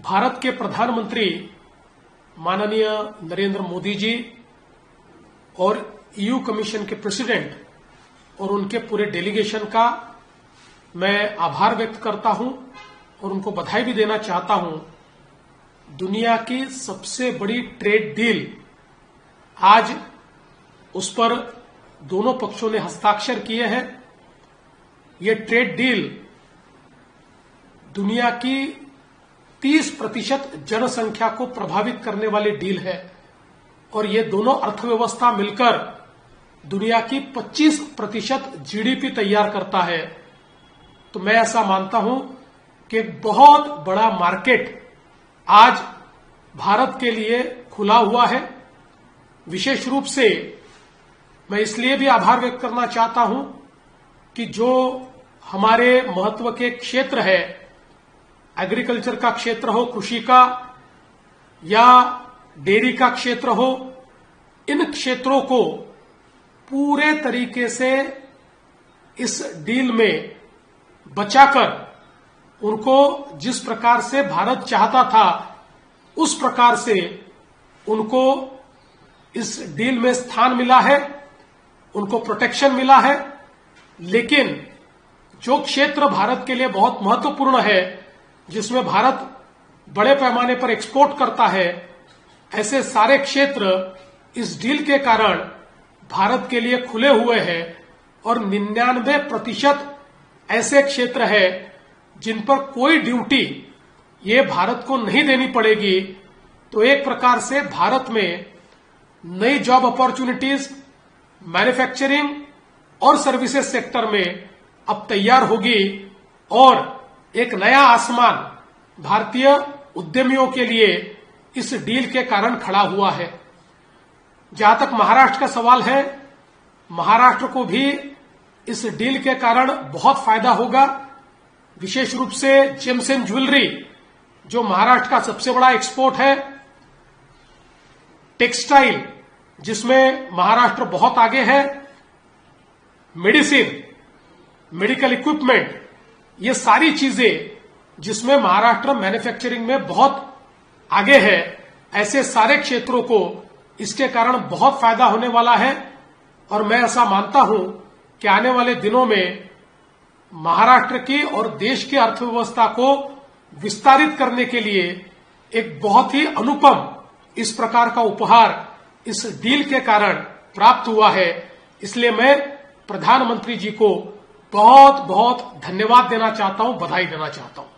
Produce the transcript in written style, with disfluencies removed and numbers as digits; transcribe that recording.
भारत के प्रधानमंत्री माननीय नरेंद्र मोदी जी और ईयू कमीशन के प्रेसिडेंट और उनके पूरे डेलीगेशन का मैं आभार व्यक्त करता हूं और उनको बधाई भी देना चाहता हूं। दुनिया की सबसे बड़ी ट्रेड डील आज उस पर दोनों पक्षों ने हस्ताक्षर किए हैं। ये ट्रेड डील दुनिया की 30% जनसंख्या को प्रभावित करने वाली डील है और ये दोनों अर्थव्यवस्था मिलकर दुनिया की 25% जीडीपी तैयार करता है। तो मैं ऐसा मानता हूं कि एक बहुत बड़ा मार्केट आज भारत के लिए खुला हुआ है। विशेष रूप से मैं इसलिए भी आभार व्यक्त करना चाहता हूं कि जो हमारे महत्व के क्षेत्र है, एग्रीकल्चर का क्षेत्र हो, कृषि का या डेयरी का क्षेत्र हो, इन क्षेत्रों को पूरे तरीके से इस डील में बचाकर उनको जिस प्रकार से भारत चाहता था उस प्रकार से उनको इस डील में स्थान मिला है, उनको प्रोटेक्शन मिला है। लेकिन जो क्षेत्र भारत के लिए बहुत महत्वपूर्ण है, जिसमें भारत बड़े पैमाने पर एक्सपोर्ट करता है, ऐसे सारे क्षेत्र इस डील के कारण भारत के लिए खुले हुए हैं और 99% ऐसे क्षेत्र है जिन पर कोई ड्यूटी ये भारत को नहीं देनी पड़ेगी। तो एक प्रकार से भारत में नई जॉब अपॉर्चुनिटीज मैन्युफैक्चरिंग और सर्विसेज सेक्टर में अब तैयार होगी और एक नया आसमान भारतीय उद्यमियों के लिए इस डील के कारण खड़ा हुआ है। जहां तक महाराष्ट्र का सवाल है, महाराष्ट्र को भी इस डील के कारण बहुत फायदा होगा। विशेष रूप से जेम्स एंड ज्वेलरी जो महाराष्ट्र का सबसे बड़ा एक्सपोर्ट है, टेक्सटाइल जिसमें महाराष्ट्र बहुत आगे है, मेडिसिन, मेडिकल इक्विपमेंट, ये सारी चीजें जिसमें महाराष्ट्र मैन्युफैक्चरिंग में बहुत आगे है, ऐसे सारे क्षेत्रों को इसके कारण बहुत फायदा होने वाला है। और मैं ऐसा मानता हूं कि आने वाले दिनों में महाराष्ट्र की और देश की अर्थव्यवस्था को विस्तारित करने के लिए एक बहुत ही अनुपम इस प्रकार का उपहार इस डील के कारण प्राप्त हुआ है। इसलिए मैं प्रधानमंत्री जी को बहुत बहुत धन्यवाद देना चाहता हूं, बधाई देना चाहता हूं।